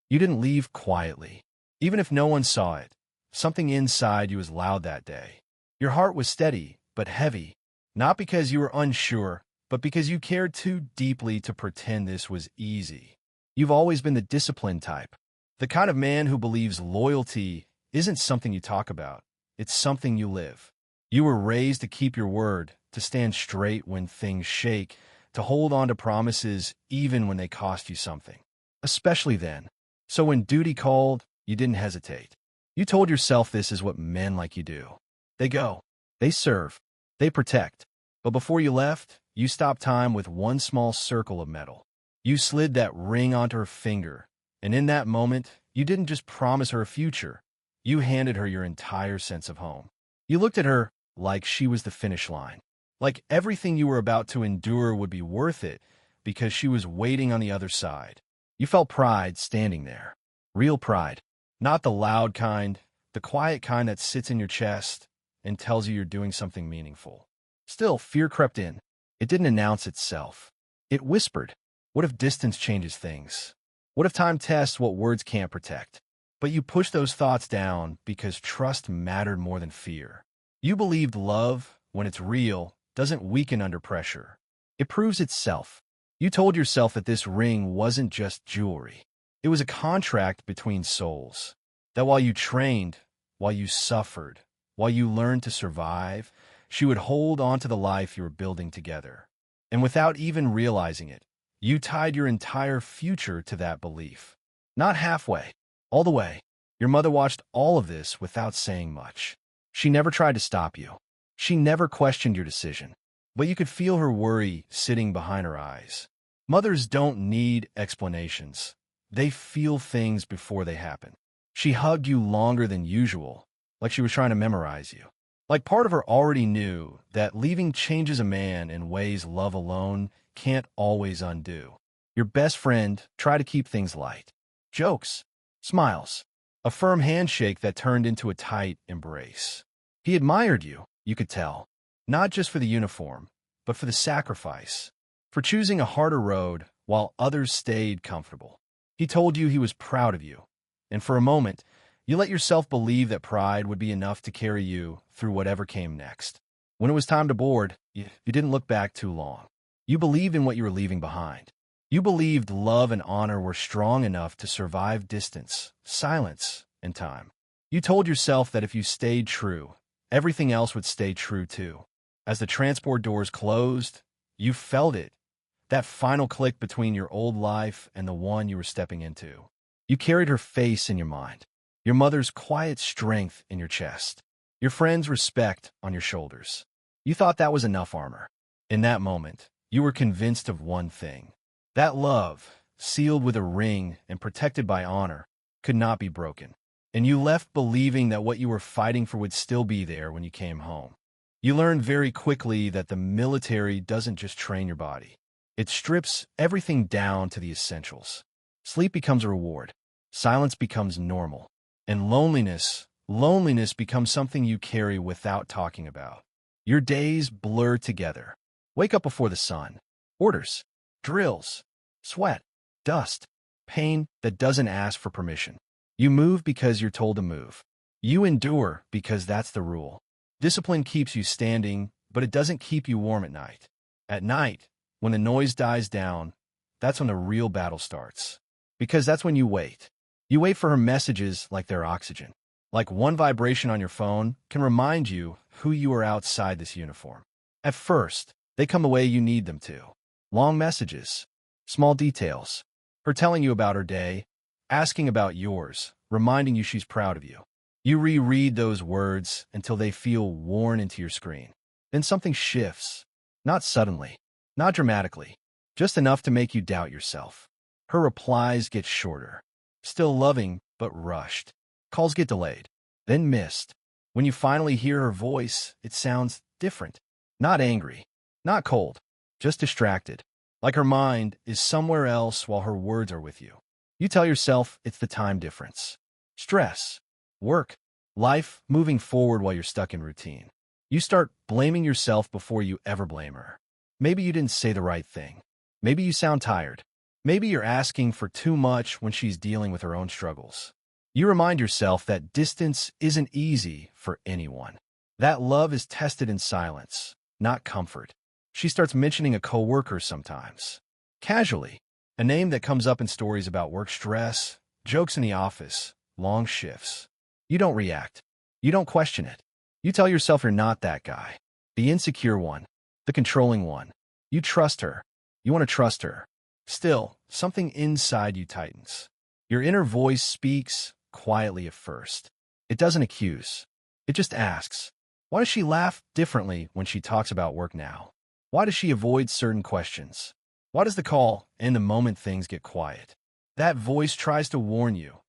You didn't leave quietly. Even if no one saw it, something inside you was loud that day. Your heart was steady, but heavy, not because you were unsure, but because you cared too deeply to pretend this was easy. You've always been the disciplined type, the kind of man who believes loyalty isn't something you talk about, it's something you live. You were raised to keep your word, to stand straight when things shake, to hold on to promises even when they cost you something. Especially then. So when duty called, you didn't hesitate. You told yourself this is what men like you do. They go, they serve, they protect. But before you left, you stopped time with one small circle of metal. You slid that ring onto her finger, and in that moment, you didn't just promise her a future. You handed her your entire sense of home. You looked at her like she was the finish line, like everything you were about to endure would be worth it because she was waiting on the other side. You felt pride standing there. Real pride. Not the loud kind, the quiet kind that sits in your chest and tells you you're doing something meaningful. Still, fear crept in. It didn't announce itself. It whispered, what if distance changes things? What if time tests what words can't protect? But you pushed those thoughts down because trust mattered more than fear. You believed love, when it's real, doesn't weaken under pressure. It proves itself. You told yourself that this ring wasn't just jewelry. It was a contract between souls. That while you trained, while you suffered, while you learned to survive, she would hold on to the life you were building together. And without even realizing it, you tied your entire future to that belief. Not halfway, all the way. Your mother watched all of this without saying much. She never tried to stop you. She never questioned your decision. But you could feel her worry sitting behind her eyes. Mothers don't need explanations. They feel things before they happen. She hugged you longer than usual, like she was trying to memorize you. Like part of her already knew that leaving changes a man in ways love alone can't always undo. Your best friend tried to keep things light. Jokes, smiles, a firm handshake that turned into a tight embrace. He admired you, you could tell, not just for the uniform, but for the sacrifice, for choosing a harder road while others stayed comfortable. He told you he was proud of you, and for a moment, you let yourself believe that pride would be enough to carry you through whatever came next. When it was time to board, you didn't look back too long. You believed in what you were leaving behind. You believed love and honor were strong enough to survive distance, silence, and time. You told yourself that if you stayed true, everything else would stay true too. As the transport doors closed, you felt it, that final click between your old life and the one you were stepping into. You carried her face in your mind, your mother's quiet strength in your chest, your friends' respect on your shoulders. You thought that was enough armor. In that moment, you were convinced of one thing. That love, sealed with a ring and protected by honor, could not be broken. And you left believing that what you were fighting for would still be there when you came home. You learned very quickly that the military doesn't just train your body. It strips everything down to the essentials. Sleep becomes a reward. Silence becomes normal. And loneliness becomes something you carry without talking about. Your days blur together. Wake up before the sun. Orders, drills, sweat, dust, pain that doesn't ask for permission. You move because you're told to move. You endure because that's the rule. Discipline keeps you standing, but it doesn't keep you warm at night. At night, when the noise dies down, that's when the real battle starts. Because that's when you wait. You wait for her messages like they're oxygen. Like one vibration on your phone can remind you who you are outside this uniform. At first, they come the way you need them to. Long messages, small details, her telling you about her day, asking about yours, reminding you she's proud of you. You reread those words until they feel worn into your screen. Then something shifts. Not suddenly, not dramatically, just enough to make you doubt yourself. Her replies get shorter. Still loving, but rushed. Calls get delayed, then missed. When you finally hear her voice, it sounds different. Not angry, not cold, just distracted. Like her mind is somewhere else while her words are with you. You tell yourself it's the time difference. Stress, work, life moving forward while you're stuck in routine. You start blaming yourself before you ever blame her. Maybe you didn't say the right thing. Maybe you sound tired. Maybe you're asking for too much when she's dealing with her own struggles. You remind yourself that distance isn't easy for anyone. That love is tested in silence, not comfort. She starts mentioning a coworker sometimes. Casually, a name that comes up in stories about work stress, jokes in the office, long shifts. You don't react. You don't question it. You tell yourself you're not that guy. The insecure one. The controlling one. You trust her. You want to trust her. Still, something inside you tightens. Your inner voice speaks quietly at first. It doesn't accuse. It just asks, why does she laugh differently when she talks about work now? Why does she avoid certain questions? Why does the call end the moment things get quiet? That voice tries to warn you,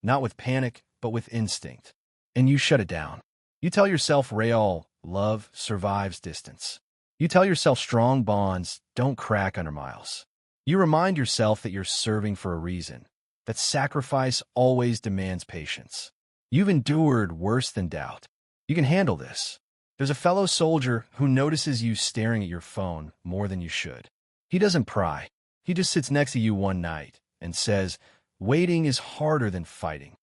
not with panic, but with instinct. And you shut it down. You tell yourself real love survives distance. You tell yourself strong bonds don't crack under miles. You remind yourself that you're serving for a reason, that sacrifice always demands patience. You've endured worse than doubt. You can handle this. There's a fellow soldier who notices you staring at your phone more than you should. He doesn't pry. He just sits next to you one night and says, waiting is harder than fighting.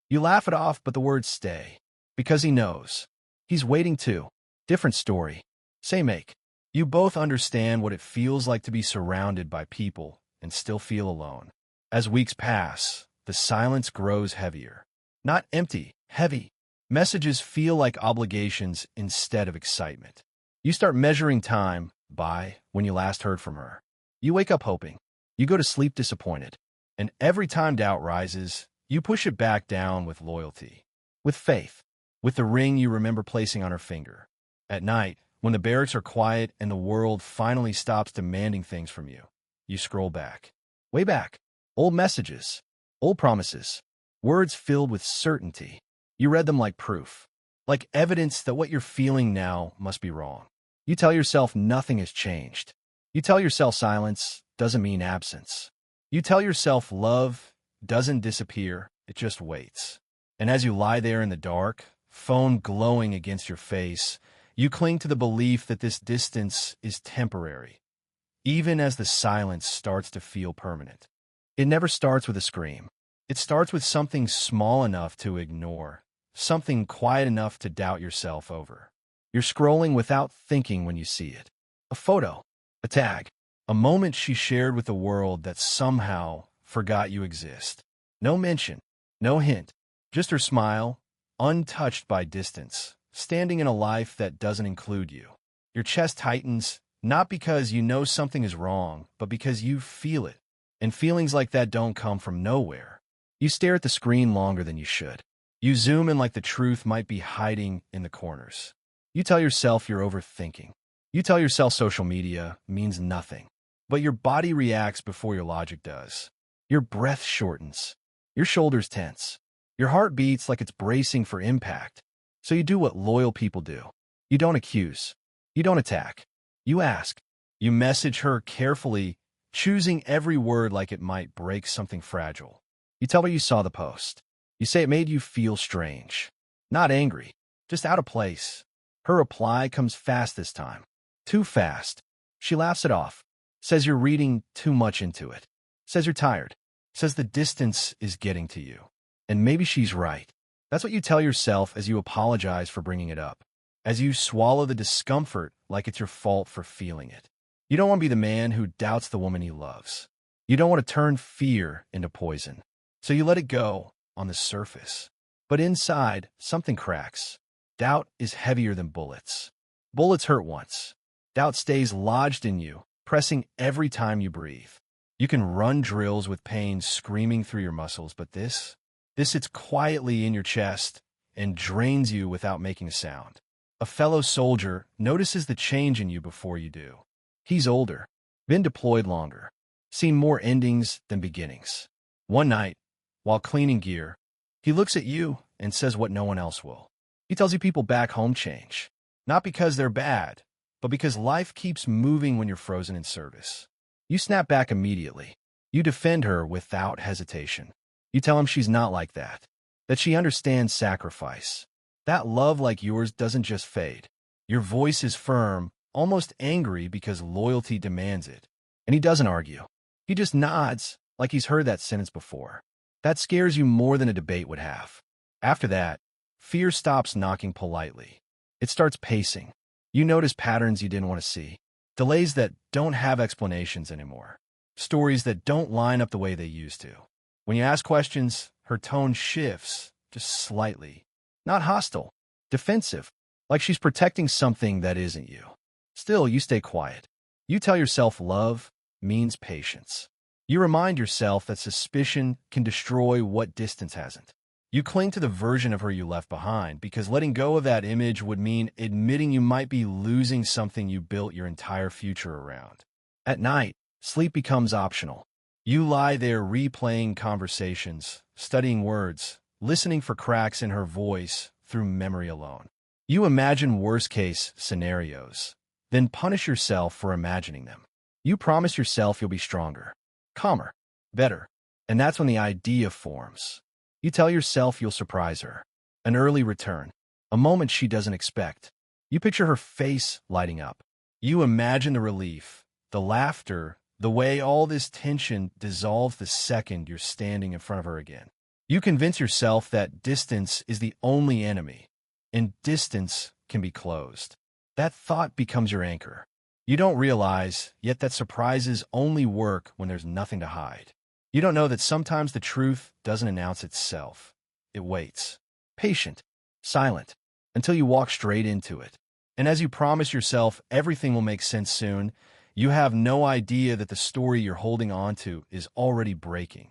You laugh it off, but the words stay. Because he knows. He's waiting too. Different story. Same ache. You both understand what it feels like to be surrounded by people and still feel alone. As weeks pass, the silence grows heavier. Not empty, heavy. Messages feel like obligations instead of excitement. You start measuring time by when you last heard from her. You wake up hoping. You go to sleep disappointed. And every time doubt rises, you push it back down with loyalty, with faith, with the ring you remember placing on her finger. At night, when the barracks are quiet and the world finally stops demanding things from you, you scroll back. Way back. Old messages. Old promises. Words filled with certainty. You read them like proof. Like evidence that what you're feeling now must be wrong. You tell yourself nothing has changed. You tell yourself silence doesn't mean absence. You tell yourself love doesn't disappear, it just waits. And as you lie there in the dark, phone glowing against your face, you cling to the belief that this distance is temporary, even as the silence starts to feel permanent. It never starts with a scream. It starts with something small enough to ignore, something quiet enough to doubt yourself over. You're scrolling without thinking when you see it. A photo, a tag, a moment she shared with the world that somehow forgot you exist. No mention, no hint, just her smile, untouched by distance, standing in a life that doesn't include you. Your chest tightens, not because you know something is wrong, but because you feel it. And feelings like that don't come from nowhere. You stare at the screen longer than you should. You zoom in like the truth might be hiding in the corners. You tell yourself you're overthinking. You tell yourself social media means nothing. But your body reacts before your logic does. Your breath shortens. Your shoulders tense. Your heart beats like it's bracing for impact. So you do what loyal people do. You don't accuse. You don't attack. You ask. You message her carefully, choosing every word like it might break something fragile. You tell her you saw the post. You say it made you feel strange. Not angry, just out of place. Her reply comes fast this time. Too fast. She laughs it off. Says you're reading too much into it. Says you're tired. Says the distance is getting to you. And maybe she's right. That's what you tell yourself as you apologize for bringing it up. As you swallow the discomfort like it's your fault for feeling it. You don't want to be the man who doubts the woman he loves. You don't want to turn fear into poison. So you let it go on the surface. But inside, something cracks. Doubt is heavier than bullets. Bullets hurt once. Doubt stays lodged in you, pressing every time you breathe. You can run drills with pain screaming through your muscles, but this sits quietly in your chest and drains you without making a sound. A fellow soldier notices the change in you before you do. He's older, been deployed longer, seen more endings than beginnings. One night, while cleaning gear, he looks at you and says what no one else will. He tells you people back home change, not because they're bad, but because life keeps moving when you're frozen in service. You snap back immediately. You defend her without hesitation. You tell him she's not like that she understands sacrifice. That love like yours doesn't just fade. Your voice is firm, almost angry because loyalty demands it. And he doesn't argue. He just nods, like he's heard that sentence before. That scares you more than a debate would have. After that, fear stops knocking politely. It starts pacing. You notice patterns you didn't want to see. Delays that don't have explanations anymore. Stories that don't line up the way they used to. When you ask questions, her tone shifts, just slightly. Not hostile, defensive, like she's protecting something that isn't you. Still, you stay quiet. You tell yourself love means patience. You remind yourself that suspicion can destroy what distance hasn't. You cling to the version of her you left behind because letting go of that image would mean admitting you might be losing something you built your entire future around. At night, sleep becomes optional. You lie there replaying conversations, studying words, listening for cracks in her voice through memory alone. You imagine worst-case scenarios, then punish yourself for imagining them. You promise yourself you'll be stronger, calmer, better, and that's when the idea forms. You tell yourself you'll surprise her. An early return, a moment she doesn't expect. You picture her face lighting up. You imagine the relief, the laughter, the way all this tension dissolves the second you're standing in front of her again. You convince yourself that distance is the only enemy, and distance can be closed. That thought becomes your anchor. You don't realize, yet that surprises only work when there's nothing to hide. You don't know that sometimes the truth doesn't announce itself. It waits, patient, silent, until you walk straight into it. And as you promise yourself everything will make sense soon, you have no idea that the story you're holding on to is already breaking,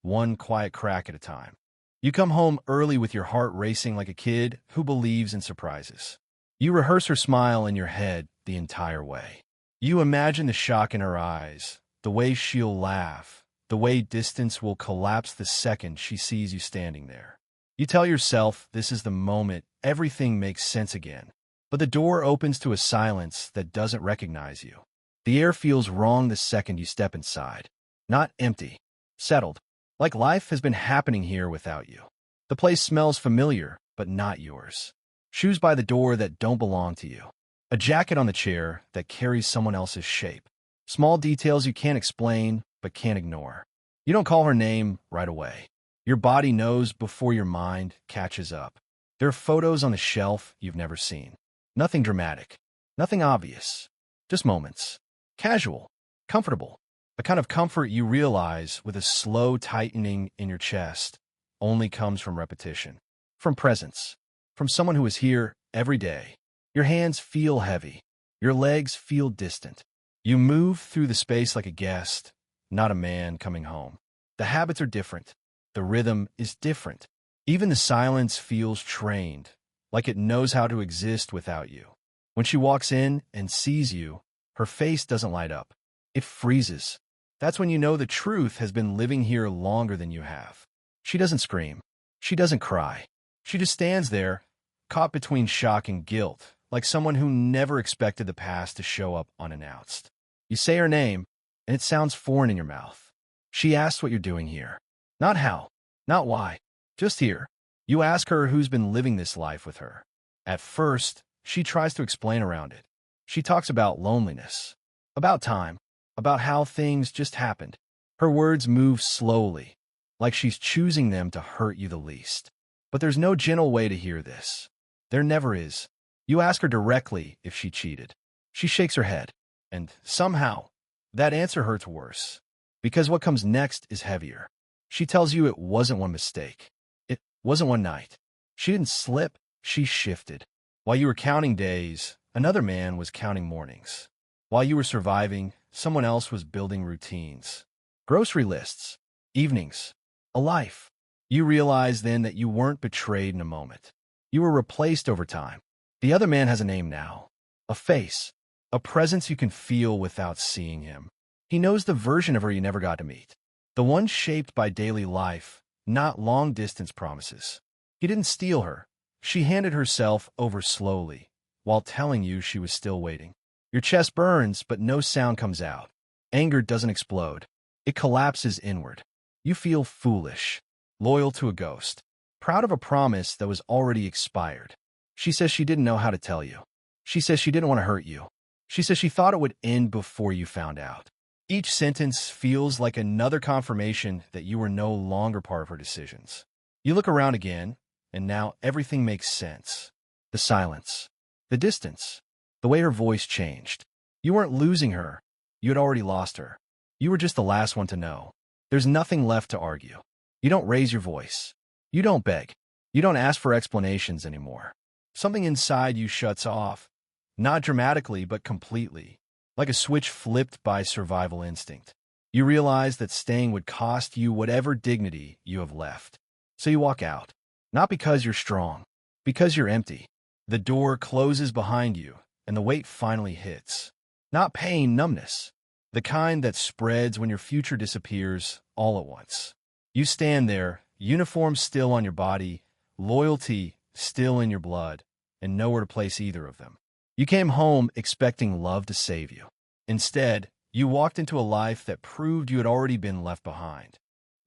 one quiet crack at a time. You come home early with your heart racing like a kid who believes in surprises. You rehearse her smile in your head the entire way. You imagine the shock in her eyes, the way she'll laugh, the way distance will collapse the second she sees you standing there. You tell yourself this is the moment everything makes sense again. But the door opens to a silence that doesn't recognize you. The air feels wrong the second you step inside. Not empty, settled, like life has been happening here without you. The place smells familiar, but not yours. Shoes by the door that don't belong to you. A jacket on the chair that carries someone else's shape. Small details you can't explain, but can't ignore. You don't call her name right away. Your body knows before your mind catches up. There are photos on the shelf you've never seen. Nothing dramatic. Nothing obvious. Just moments. Casual. Comfortable. The kind of comfort you realize with a slow tightening in your chest only comes from repetition. From presence. From someone who is here every day. Your hands feel heavy. Your legs feel distant. You move through the space like a guest, not a man coming home. The habits are different. The rhythm is different. Even the silence feels trained, like it knows how to exist without you. When she walks in and sees you, her face doesn't light up. It freezes. That's when you know the truth has been living here longer than you have. She doesn't scream. She doesn't cry. She just stands there, caught between shock and guilt, like someone who never expected the past to show up unannounced. You say her name, and it sounds foreign in your mouth. She asks what you're doing here. Not how, not why, just here. You ask her who's been living this life with her. At first, she tries to explain around it. She talks about loneliness, about time, about how things just happened. Her words move slowly, like she's choosing them to hurt you the least. But there's no gentle way to hear this. There never is. You ask her directly if she cheated. She shakes her head, and somehow, that answer hurts worse. Because what comes next is heavier. She tells you it wasn't one mistake. It wasn't one night. She didn't slip, she shifted. While you were counting days, another man was counting mornings. While you were surviving, someone else was building routines. Grocery lists, evenings, a life. You realize then that you weren't betrayed in a moment. You were replaced over time. The other man has a name now, a face, a presence you can feel without seeing him. He knows the version of her you never got to meet, the one shaped by daily life, not long-distance promises. He didn't steal her. She handed herself over slowly, while telling you she was still waiting. Your chest burns, but no sound comes out. Anger doesn't explode. It collapses inward. You feel foolish, loyal to a ghost, proud of a promise that was already expired. She says she didn't know how to tell you. She says she didn't want to hurt you. She says she thought it would end before you found out. Each sentence feels like another confirmation that you were no longer part of her decisions. You look around again, and now everything makes sense. The silence, the distance, the way her voice changed. You weren't losing her. You had already lost her. You were just the last one to know. There's nothing left to argue. You don't raise your voice. You don't beg. You don't ask for explanations anymore. Something inside you shuts off, not dramatically, but completely, like a switch flipped by survival instinct. You realize that staying would cost you whatever dignity you have left. So you walk out, not because you're strong, because you're empty. The door closes behind you, and the weight finally hits. Not pain, numbness. The kind that spreads when your future disappears all at once. You stand there, uniform still on your body, loyalty still in your blood, and nowhere to place either of them. You came home expecting love to save you. Instead, you walked into a life that proved you had already been left behind.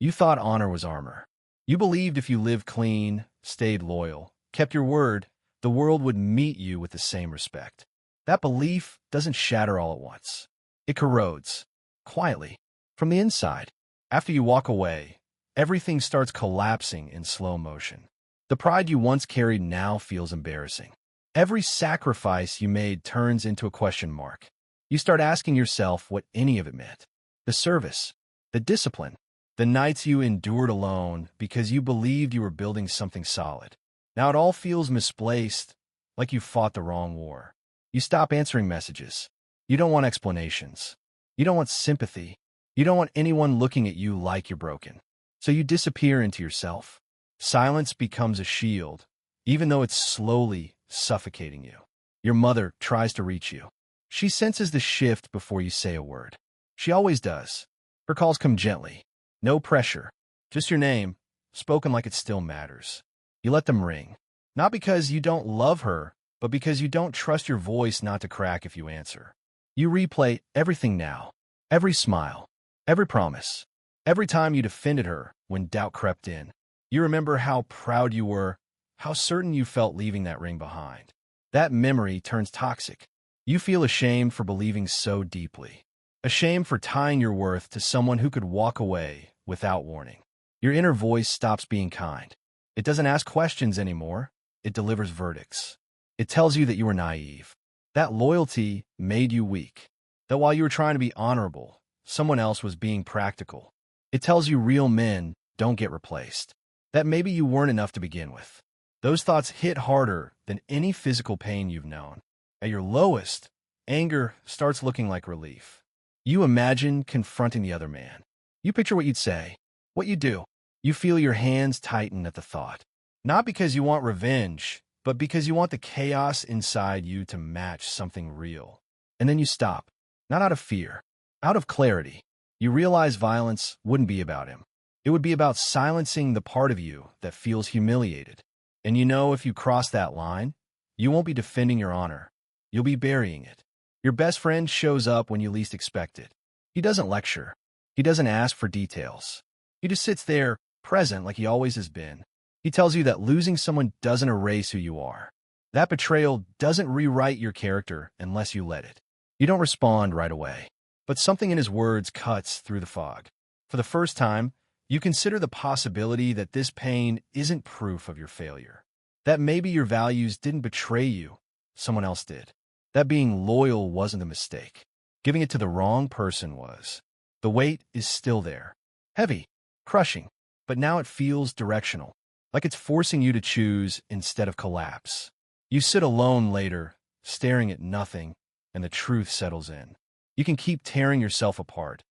You thought honor was armor. You believed if you lived clean, stayed loyal, kept your word, the world would meet you with the same respect. That belief doesn't shatter all at once. It corrodes, quietly, from the inside. After you walk away, everything starts collapsing in slow motion. The pride you once carried now feels embarrassing. Every sacrifice you made turns into a question mark. You start asking yourself what any of it meant. The service, the discipline, the nights you endured alone because you believed you were building something solid. Now it all feels misplaced, like you fought the wrong war. You stop answering messages. You don't want explanations. You don't want sympathy. You don't want anyone looking at you like you're broken. So you disappear into yourself. Silence becomes a shield, even though it's slowly suffocating you. Your mother tries to reach you. She senses the shift before you say a word. She always does. Her calls come gently. No pressure. Just your name, spoken like it still matters. You let them ring. Not because you don't love her, but because you don't trust your voice not to crack if you answer. You replay everything now. Every smile. Every promise. Every time you defended her when doubt crept in. You remember how proud you were, how certain you felt leaving that ring behind. That memory turns toxic. You feel ashamed for believing so deeply. Ashamed for tying your worth to someone who could walk away without warning. Your inner voice stops being kind. It doesn't ask questions anymore. It delivers verdicts. It tells you that you were naive. That loyalty made you weak. That while you were trying to be honorable, someone else was being practical. It tells you real men don't get replaced. That maybe you weren't enough to begin with. Those thoughts hit harder than any physical pain you've known. At your lowest, anger starts looking like relief. You imagine confronting the other man. You picture what you'd say, what you'd do. You feel your hands tighten at the thought. Not because you want revenge, but because you want the chaos inside you to match something real. And then you stop, not out of fear, out of clarity. You realize violence wouldn't be about him. It would be about silencing the part of you that feels humiliated. And you know if you cross that line, you won't be defending your honor. You'll be burying it. Your best friend shows up when you least expect it. He doesn't lecture. He doesn't ask for details. He just sits there, present like he always has been. He tells you that losing someone doesn't erase who you are. That betrayal doesn't rewrite your character unless you let it. You don't respond right away. But something in his words cuts through the fog. For the first time, you consider the possibility that this pain isn't proof of your failure. That maybe your values didn't betray you, someone else did. That being loyal wasn't a mistake. Giving it to the wrong person was. The weight is still there. Heavy, crushing, but now it feels directional. Like it's forcing you to choose instead of collapse. You sit alone later, staring at nothing, and the truth settles in. You can keep tearing yourself apart,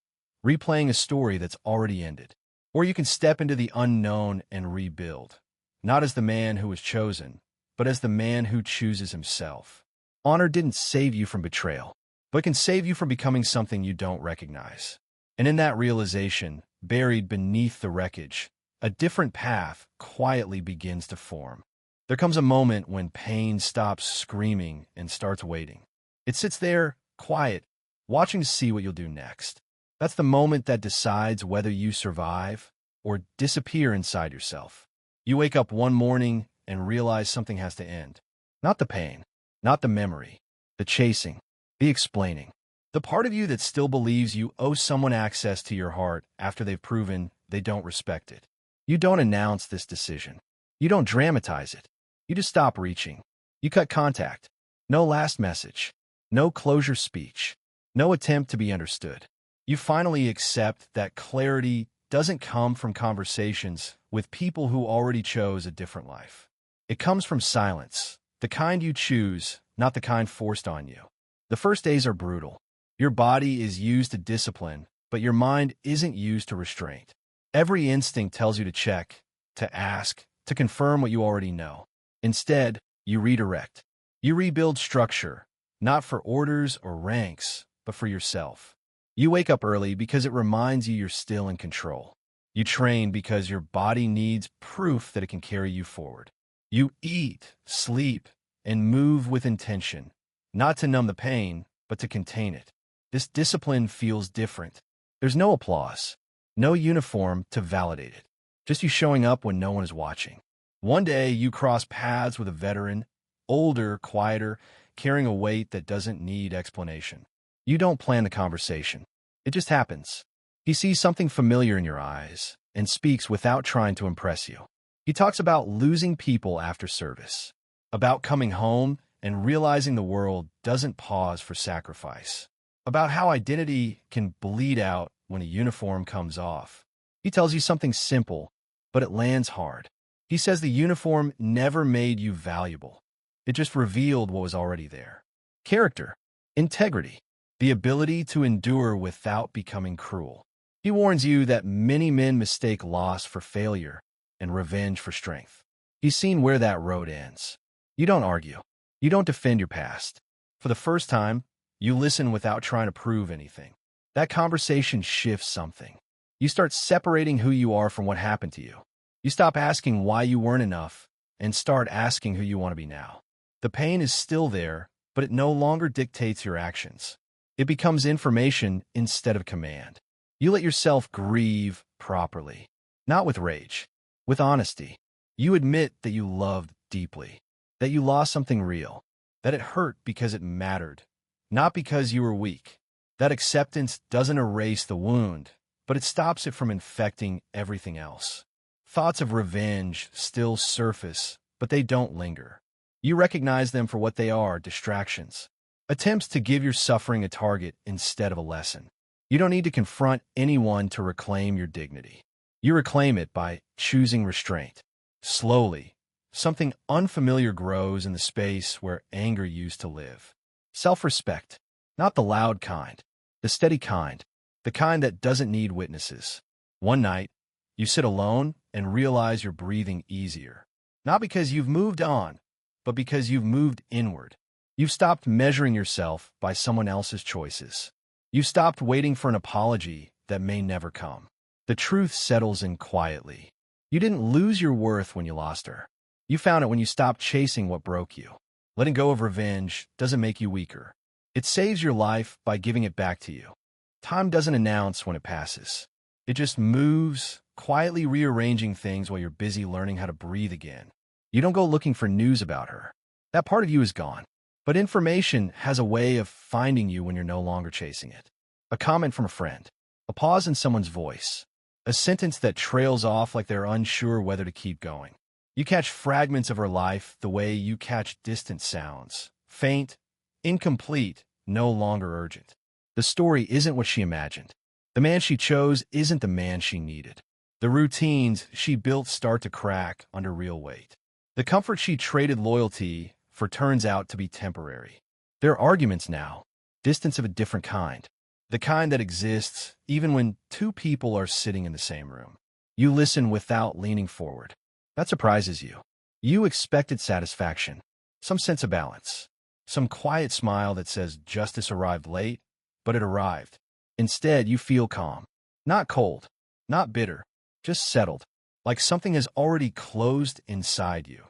replaying a story that's already ended. Or you can step into the unknown and rebuild, not as the man who was chosen, but as the man who chooses himself. Honor didn't save you from betrayal, but can save you from becoming something you don't recognize. And in that realization, buried beneath the wreckage, a different path quietly begins to form. There comes a moment when pain stops screaming and starts waiting. It sits there, quiet, watching to see what you'll do next. That's the moment that decides whether you survive or disappear inside yourself. You wake up one morning and realize something has to end. Not the pain, not the memory, the chasing, the explaining. The part of you that still believes you owe someone access to your heart after they've proven they don't respect it. You don't announce this decision. You don't dramatize it. You just stop reaching. You cut contact. No last message. No closure speech. No attempt to be understood. You finally accept that clarity doesn't come from conversations with people who already chose a different life. It comes from silence, the kind you choose, not the kind forced on you. The first days are brutal. Your body is used to discipline, but your mind isn't used to restraint. Every instinct tells you to check, to ask, to confirm what you already know. Instead, you redirect. You rebuild structure, not for orders or ranks, but for yourself. You wake up early because it reminds you you're still in control. You train because your body needs proof that it can carry you forward. You eat, sleep, and move with intention, not to numb the pain, but to contain it. This discipline feels different. There's no applause, no uniform to validate it. Just you showing up when no one is watching. One day, you cross paths with a veteran, older, quieter, carrying a weight that doesn't need explanation. You don't plan the conversation. It just happens. He sees something familiar in your eyes and speaks without trying to impress you. He talks about losing people after service, about coming home and realizing the world doesn't pause for sacrifice, about how identity can bleed out when a uniform comes off. He tells you something simple, but it lands hard. He says the uniform never made you valuable. It just revealed what was already there. Character, integrity, the ability to endure without becoming cruel. He warns you that many men mistake loss for failure and revenge for strength. He's seen where that road ends. You don't argue. You don't defend your past. For the first time, you listen without trying to prove anything. That conversation shifts something. You start separating who you are from what happened to you. You stop asking why you weren't enough and start asking who you want to be now. The pain is still there, but it no longer dictates your actions. It becomes information instead of command. You let yourself grieve properly, not with rage, with honesty. You admit that you loved deeply, that you lost something real, that it hurt because it mattered, not because you were weak. That acceptance doesn't erase the wound, but it stops it from infecting everything else. Thoughts of revenge still surface, but they don't linger. You recognize them for what they are, distractions. Attempts to give your suffering a target instead of a lesson. You don't need to confront anyone to reclaim your dignity. You reclaim it by choosing restraint. Slowly, something unfamiliar grows in the space where anger used to live. Self-respect, not the loud kind, the steady kind, the kind that doesn't need witnesses. One night, you sit alone and realize you're breathing easier. Not because you've moved on, but because you've moved inward. You've stopped measuring yourself by someone else's choices. You've stopped waiting for an apology that may never come. The truth settles in quietly. You didn't lose your worth when you lost her. You found it when you stopped chasing what broke you. Letting go of revenge doesn't make you weaker. It saves your life by giving it back to you. Time doesn't announce when it passes. It just moves, quietly rearranging things while you're busy learning how to breathe again. You don't go looking for news about her. That part of you is gone. But information has a way of finding you when you're no longer chasing it. A comment from a friend, a pause in someone's voice, a sentence that trails off like they're unsure whether to keep going. You catch fragments of her life the way you catch distant sounds, faint, incomplete, no longer urgent. The story isn't what she imagined. The man she chose isn't the man she needed. The routines she built start to crack under real weight. The comfort she traded loyalty for turns out to be temporary. There are arguments now, distance of a different kind, the kind that exists even when two people are sitting in the same room. You listen without leaning forward. That surprises you. You expected satisfaction, some sense of balance, some quiet smile that says justice arrived late, but it arrived. Instead, you feel calm, not cold, not bitter, just settled, like something has already closed inside you.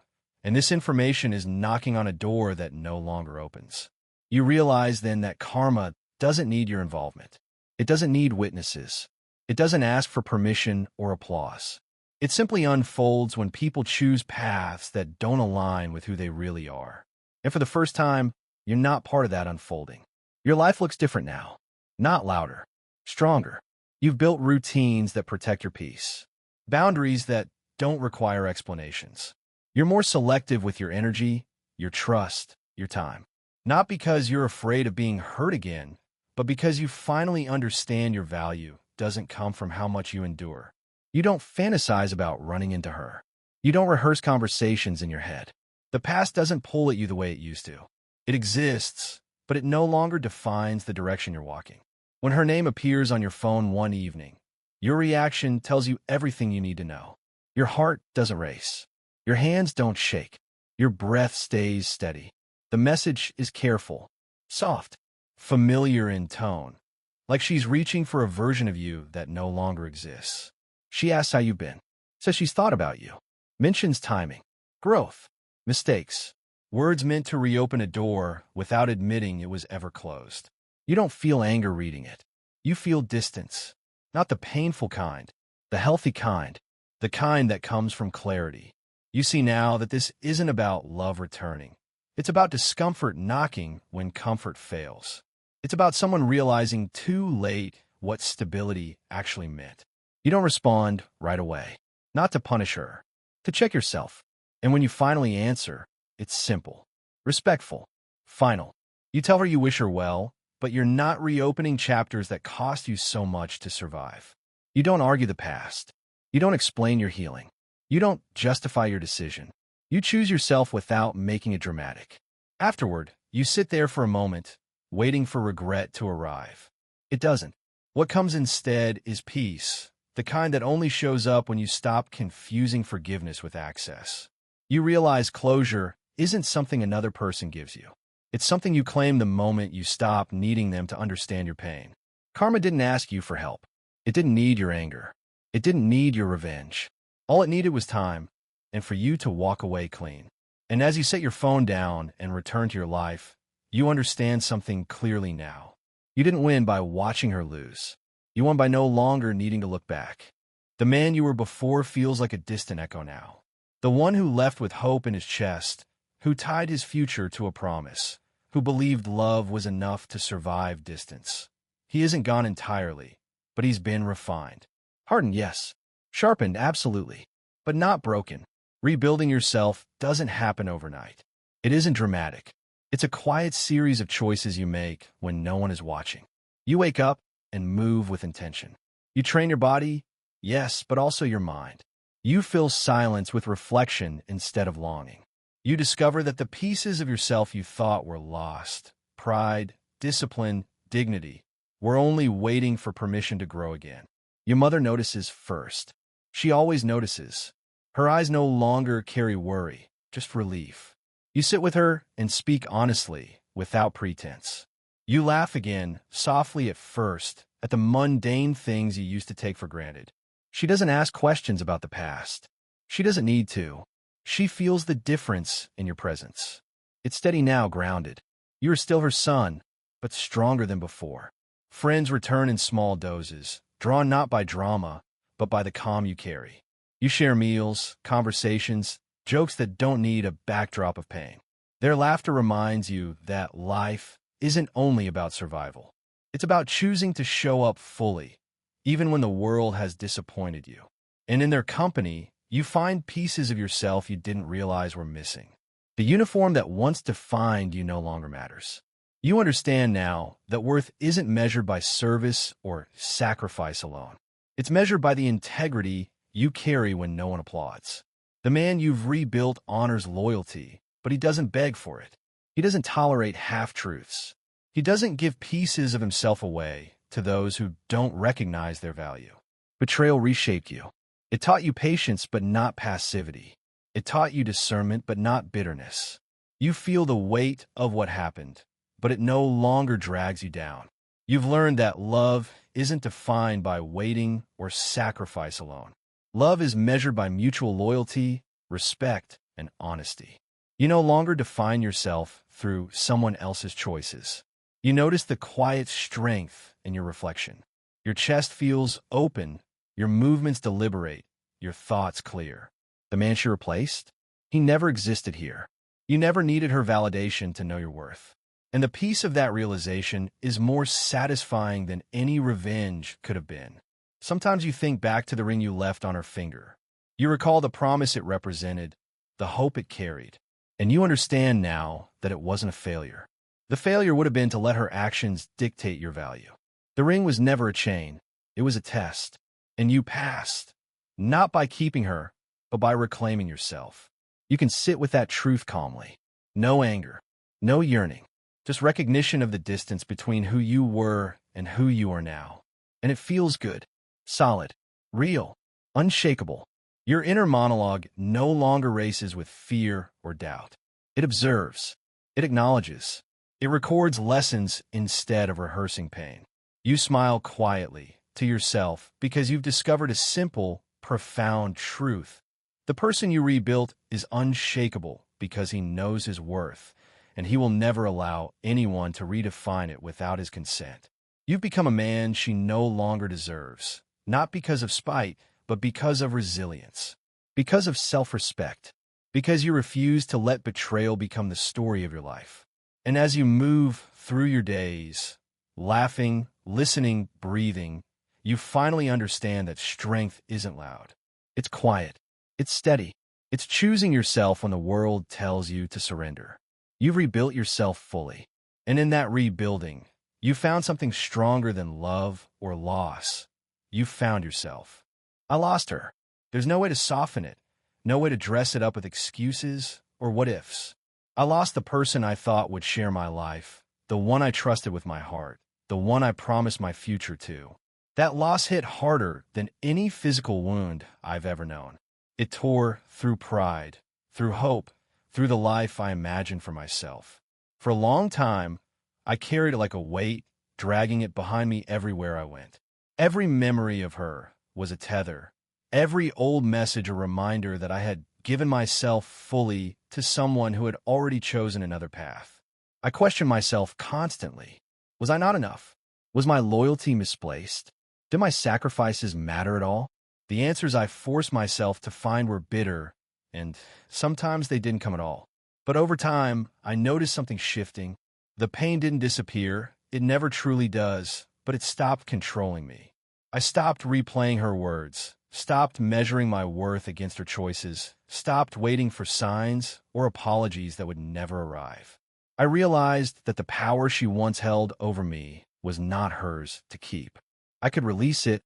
And this information is knocking on a door that no longer opens. You realize then that karma doesn't need your involvement. It doesn't need witnesses. It doesn't ask for permission or applause. It simply unfolds when people choose paths that don't align with who they really are. And for the first time, you're not part of that unfolding. Your life looks different now. Not louder, stronger. You've built routines that protect your peace. Boundaries that don't require explanations. You're more selective with your energy, your trust, your time. Not because you're afraid of being hurt again, but because you finally understand your value doesn't come from how much you endure. You don't fantasize about running into her. You don't rehearse conversations in your head. The past doesn't pull at you the way it used to. It exists, but it no longer defines the direction you're walking. When her name appears on your phone one evening, your reaction tells you everything you need to know. Your heart doesn't race. Your hands don't shake. Your breath stays steady. The message is careful, soft, familiar in tone, like she's reaching for a version of you that no longer exists. She asks how you've been, says she's thought about you, mentions timing, growth, mistakes, words meant to reopen a door without admitting it was ever closed. You don't feel anger reading it. You feel distance, not the painful kind, the healthy kind, the kind that comes from clarity. You see now that this isn't about love returning. It's about discomfort knocking when comfort fails. It's about someone realizing too late what stability actually meant. You don't respond right away, not to punish her, to check yourself. And when you finally answer, it's simple, respectful, final. You tell her you wish her well, but you're not reopening chapters that cost you so much to survive. You don't argue the past. You don't explain your healing. You don't justify your decision. You choose yourself without making it dramatic. Afterward, you sit there for a moment, waiting for regret to arrive. It doesn't. What comes instead is peace, the kind that only shows up when you stop confusing forgiveness with access. You realize closure isn't something another person gives you. It's something you claim the moment you stop needing them to understand your pain. Karma didn't ask you for help. It didn't need your anger. It didn't need your revenge. All it needed was time, and for you to walk away clean. And as you set your phone down and return to your life, you understand something clearly now. You didn't win by watching her lose. You won by no longer needing to look back. The man you were before feels like a distant echo now. The one who left with hope in his chest, who tied his future to a promise, who believed love was enough to survive distance. He isn't gone entirely, but he's been refined. Hardened, yes. Sharpened, absolutely. But not broken. Rebuilding yourself doesn't happen overnight. It isn't dramatic. It's a quiet series of choices you make when no one is watching. You wake up and move with intention. You train your body, yes, but also your mind. You fill silence with reflection instead of longing. You discover that the pieces of yourself you thought were lost, pride, discipline, dignity, were only waiting for permission to grow again. Your mother notices first. She always notices. Her eyes no longer carry worry, just relief. You sit with her and speak honestly, without pretense. You laugh again, softly at first, at the mundane things you used to take for granted. She doesn't ask questions about the past. She doesn't need to. She feels the difference in your presence. It's steady now, grounded. You are still her son, but stronger than before. Friends return in small doses, drawn not by drama, but by the calm you carry. You share meals, conversations, jokes that don't need a backdrop of pain. Their laughter reminds you that life isn't only about survival. It's about choosing to show up fully, even when the world has disappointed you. And in their company, you find pieces of yourself you didn't realize were missing. The uniform that once defined you no longer matters. You understand now that worth isn't measured by service or sacrifice alone. It's measured by the integrity you carry when no one applauds. The man you've rebuilt honors loyalty, but he doesn't beg for it. He doesn't tolerate half-truths. He doesn't give pieces of himself away to those who don't recognize their value. Betrayal reshaped you. It taught you patience, but not passivity. It taught you discernment, but not bitterness. You feel the weight of what happened, but it no longer drags you down. You've learned that love isn't defined by waiting or sacrifice alone. Love is measured by mutual loyalty, respect, and honesty. You no longer define yourself through someone else's choices. You notice the quiet strength in your reflection. Your chest feels open, your movements deliberate, your thoughts clear. The man she replaced? He never existed here. You never needed her validation to know your worth. And the peace of that realization is more satisfying than any revenge could have been. Sometimes you think back to the ring you left on her finger. You recall the promise it represented, the hope it carried, and you understand now that it wasn't a failure. The failure would have been to let her actions dictate your value. The ring was never a chain. It was a test. And you passed, not by keeping her, but by reclaiming yourself. You can sit with that truth calmly. No anger, no yearning, just recognition of the distance between who you were and who you are now. And it feels good, solid, real, unshakable. Your inner monologue no longer races with fear or doubt. It observes. It acknowledges. It records lessons instead of rehearsing pain. You smile quietly to yourself because you've discovered a simple, profound truth. The person you rebuilt is unshakable because he knows his worth, and he will never allow anyone to redefine it without his consent. You've become a man she no longer deserves, not because of spite, but because of resilience, because of self-respect, because you refuse to let betrayal become the story of your life. And as you move through your days, laughing, listening, breathing, you finally understand that strength isn't loud. It's quiet. It's steady. It's choosing yourself when the world tells you to surrender. You've rebuilt yourself fully. And in that rebuilding, you found something stronger than love or loss. You found yourself. I lost her. There's no way to soften it, no way to dress it up with excuses or what-ifs. I lost the person I thought would share my life, the one I trusted with my heart, the one I promised my future to. That loss hit harder than any physical wound I've ever known. It tore through pride, through hope, through the life I imagined for myself. For a long time, I carried it like a weight, dragging it behind me everywhere I went. Every memory of her was a tether. Every old message a reminder that I had given myself fully to someone who had already chosen another path. I questioned myself constantly. Was I not enough? Was my loyalty misplaced? Did my sacrifices matter at all? The answers I forced myself to find were bitter, and sometimes they didn't come at all. But over time, I noticed something shifting. The pain didn't disappear. It never truly does, but it stopped controlling me. I stopped replaying her words, stopped measuring my worth against her choices, stopped waiting for signs or apologies that would never arrive. I realized that the power she once held over me was not hers to keep. I could release it,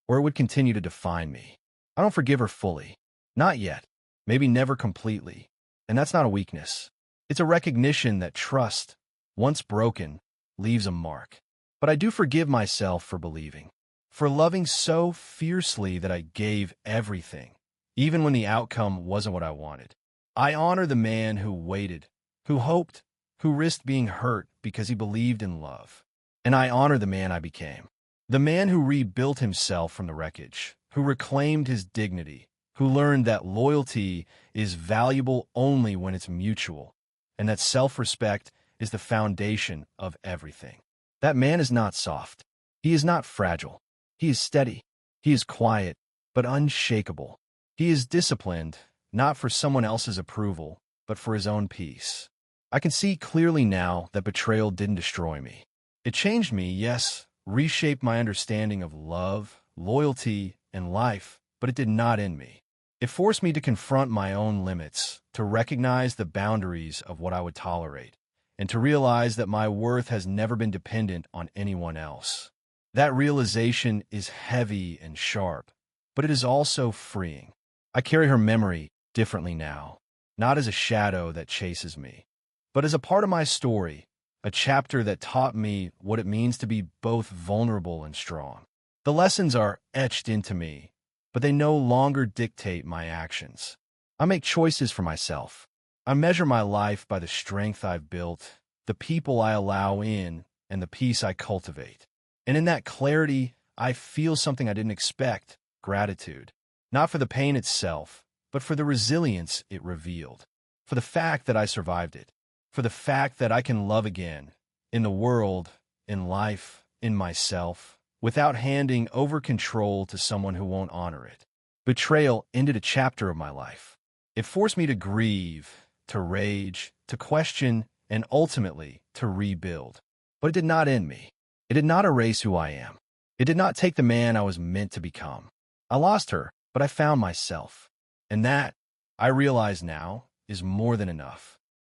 or it would continue to define me. I don't forgive her fully. Not yet. Maybe never completely. And that's not a weakness. It's a recognition that trust, once broken, leaves a mark. But I do forgive myself for believing, for loving so fiercely that I gave everything, even when the outcome wasn't what I wanted. I honor the man who waited, who hoped, who risked being hurt because he believed in love. And I honor the man I became. The man who rebuilt himself from the wreckage, who reclaimed his dignity, who learned that loyalty is valuable only when it's mutual, and that self-respect is the foundation of everything. That man is not soft. He is not fragile. He is steady. He is quiet, but unshakable. He is disciplined, not for someone else's approval, but for his own peace. I can see clearly now that betrayal didn't destroy me. It changed me, yes, reshaped my understanding of love, loyalty, and life, but it did not end me. It forced me to confront my own limits, to recognize the boundaries of what I would tolerate, and to realize that my worth has never been dependent on anyone else. That realization is heavy and sharp, but it is also freeing. I carry her memory differently now, not as a shadow that chases me, but as a part of my story, a chapter that taught me what it means to be both vulnerable and strong. The lessons are etched into me, but they no longer dictate my actions. I make choices for myself. I measure my life by the strength I've built, the people I allow in, and the peace I cultivate. And in that clarity, I feel something I didn't expect, gratitude. Not for the pain itself, but for the resilience it revealed, for the fact that I survived it, for the fact that I can love again, in the world, in life, in myself, without handing over control to someone who won't honor it. Betrayal ended a chapter of my life. It forced me to grieve, to rage, to question, and ultimately to rebuild. But it did not end me. It did not erase who I am. It did not take the man I was meant to become. I lost her, but I found myself. And that, I realize now, is more than enough.